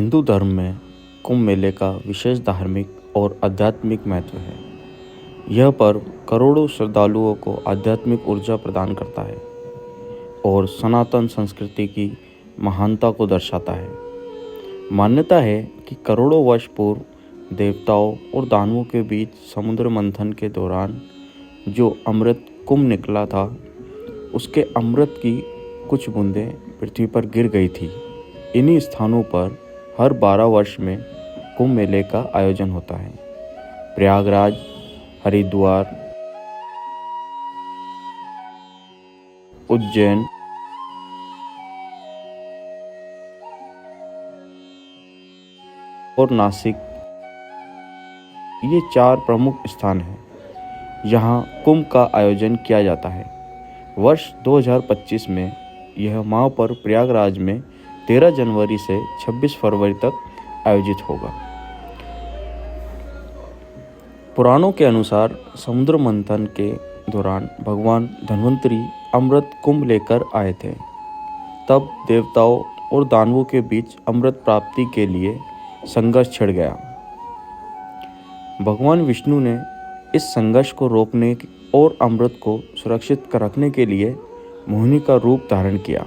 हिंदू धर्म में कुंभ मेले का विशेष धार्मिक और आध्यात्मिक महत्व है। यह पर्व करोड़ों श्रद्धालुओं को आध्यात्मिक ऊर्जा प्रदान करता है और सनातन संस्कृति की महानता को दर्शाता है। मान्यता है कि करोड़ों वर्ष पूर्व देवताओं और दानवों के बीच समुद्र मंथन के दौरान जो अमृत कुंभ निकला था, उसके अमृत की कुछ बूंदें पृथ्वी पर गिर गई थी। इन्हीं स्थानों पर हर 12 वर्ष में कुंभ मेले का आयोजन होता है। प्रयागराज, हरिद्वार, उज्जैन और नासिक, ये 4 प्रमुख स्थान हैं जहां कुंभ का आयोजन किया जाता है। वर्ष 2025 में यह महापर्व प्रयागराज में 13 जनवरी से 26 फरवरी तक आयोजित होगा। पुराणों के अनुसार समुद्र मंथन के दौरान भगवान धन्वंतरी अमृत कुंभ लेकर आए थे। तब देवताओं और दानवों के बीच अमृत प्राप्ति के लिए संघर्ष छिड़ गया। भगवान विष्णु ने इस संघर्ष को रोकने और अमृत को सुरक्षित रखने के लिए मोहिनी का रूप धारण किया।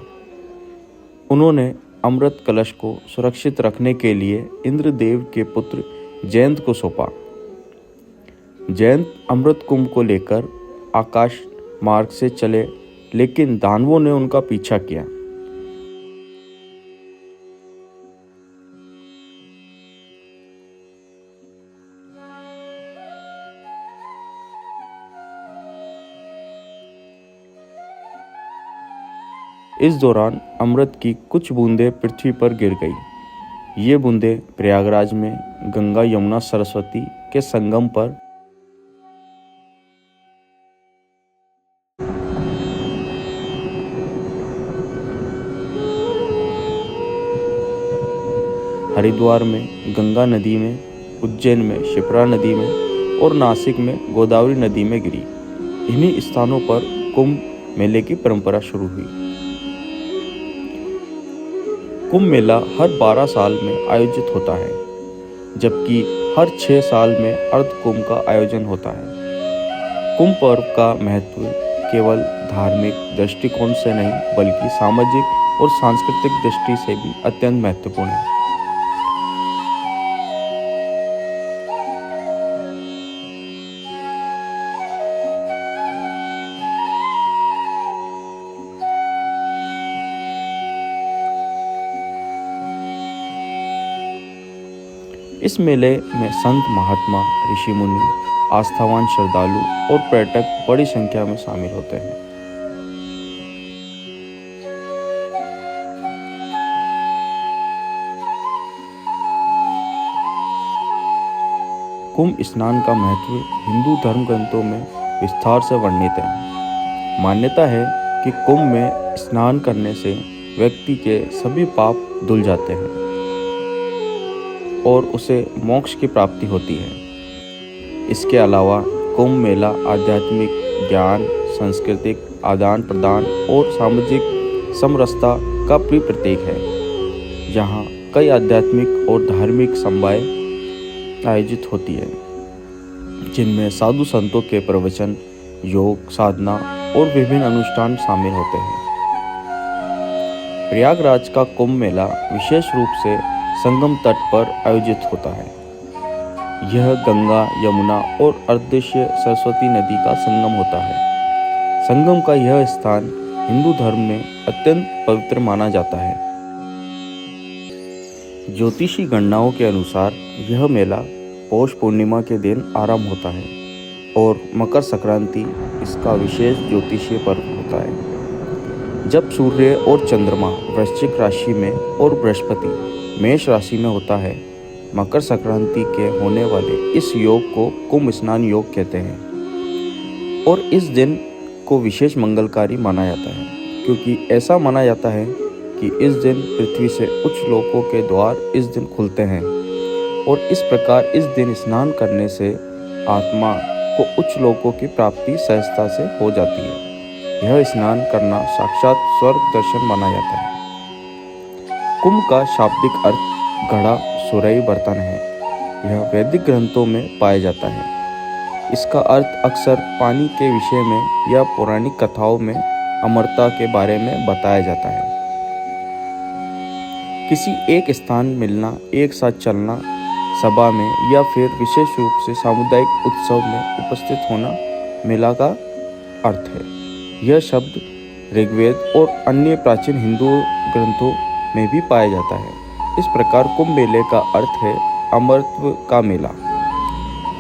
उन्होंने अमृत कलश को सुरक्षित रखने के लिए इंद्रदेव के पुत्र जयंत को सौंपा। जयंत अमृत कुंभ को लेकर आकाश मार्ग से चले, लेकिन दानवों ने उनका पीछा किया। इस दौरान अमृत की कुछ बूंदें पृथ्वी पर गिर गई। ये बूंदें प्रयागराज में गंगा, यमुना, सरस्वती के संगम पर हरिद्वार में गंगा नदी में, उज्जैन में शिप्रा नदी में और नासिक में गोदावरी नदी में गिरी। इन्हीं स्थानों पर कुंभ मेले की परंपरा शुरू हुई। कुंभ मेला हर 12 साल में आयोजित होता है, जबकि हर 6 साल में अर्ध कुंभ का आयोजन होता है। कुंभ पर्व का महत्व केवल धार्मिक दृष्टिकोण से नहीं, बल्कि सामाजिक और सांस्कृतिक दृष्टि से भी अत्यंत महत्वपूर्ण है। इस मेले में संत, महात्मा, ऋषि मुनि, आस्थावान श्रद्धालु और पर्यटक बड़ी संख्या में शामिल होते हैं। कुंभ स्नान का महत्व हिंदू धर्म ग्रंथों में विस्तार से वर्णित है। मान्यता है कि कुंभ में स्नान करने से व्यक्ति के सभी पाप धुल जाते हैं और उसे मोक्ष की प्राप्ति होती है। इसके अलावा कुंभ मेला आध्यात्मिक ज्ञान, सांस्कृतिक आदान प्रदान और सामाजिक समरसता का भी प्रतीक है, जहाँ कई आध्यात्मिक और धार्मिक सभाएं आयोजित होती है, जिनमें साधु संतों के प्रवचन, योग, साधना और विभिन्न अनुष्ठान शामिल होते हैं। प्रयागराज का कुंभ मेला विशेष रूप से संगम तट पर आयोजित होता है। यह गंगा, यमुना और अर्धदेशीय सरस्वती नदी का संगम होता है। संगम का यह स्थान हिंदू धर्म में अत्यंत पवित्र माना जाता है। ज्योतिषी गणनाओं के अनुसार यह मेला पौष पूर्णिमा के दिन आरंभ होता है और मकर संक्रांति इसका विशेष ज्योतिषीय पर्व होता है। जब सूर्य और चंद्रमा वृश्चिक राशि में और बृहस्पति मेष राशि में होता है, मकर संक्रांति के होने वाले इस योग को कुंभ स्नान योग कहते हैं और इस दिन को विशेष मंगलकारी माना जाता है, क्योंकि ऐसा माना जाता है कि इस दिन पृथ्वी से उच्च लोकों के द्वार इस दिन खुलते हैं और इस प्रकार इस दिन स्नान करने से आत्मा को उच्च लोकों की प्राप्ति सहजता से हो जाती है। यह स्नान करना साक्षात स्वर्ग दर्शन माना जाता है। कुंभ का शाब्दिक अर्थ घड़ा सुराही बर्तन है। यह वैदिक ग्रंथों में पाया जाता है। इसका अर्थ अक्सर पानी के विषय में या पौराणिक कथाओं में अमरता के बारे में बताया जाता है। किसी एक स्थान मिलना, एक साथ चलना, सभा में या फिर विशेष रूप से सामुदायिक उत्सव में उपस्थित होना मेला का अर्थ है। यह शब्द ऋग्वेद और अन्य प्राचीन हिंदू ग्रंथों में भी पाया जाता है। इस प्रकार कुंभ मेले का अर्थ है अमरत्व का मेला।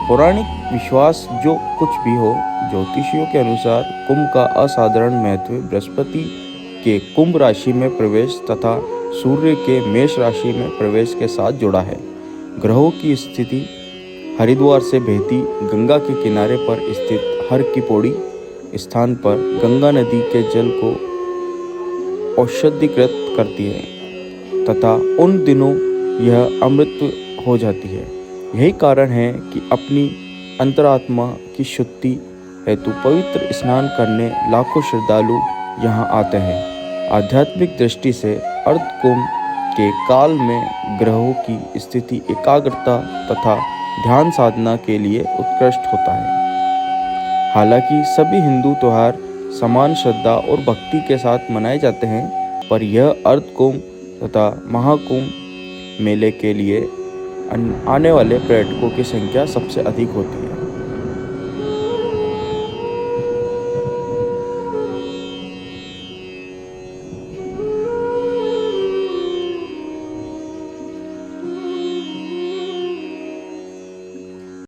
पौराणिक विश्वास जो कुछ भी हो, ज्योतिषियों के अनुसार कुंभ का असाधारण महत्व बृहस्पति के कुंभ राशि में प्रवेश तथा सूर्य के मेष राशि में प्रवेश के साथ जुड़ा है। ग्रहों की स्थिति हरिद्वार से बहती गंगा के किनारे पर स्थित हर की पौड़ी स्थान पर गंगा नदी के जल को औषधिकृत करती है तथा उन दिनों यह अमृत हो जाती है। यही कारण है कि अपनी अंतरात्मा की शुद्धि हेतु पवित्र स्नान करने लाखों श्रद्धालु यहाँ आते हैं। आध्यात्मिक दृष्टि से अर्धकुंभ के काल में ग्रहों की स्थिति एकाग्रता तथा ध्यान साधना के लिए उत्कृष्ट होता है। हालांकि सभी हिंदू त्यौहार समान श्रद्धा और भक्ति के साथ मनाए जाते हैं, पर यह अर्धकुंभ तथा महाकुंभ मेले के लिए आने वाले पर्यटकों की संख्या सबसे अधिक होती है।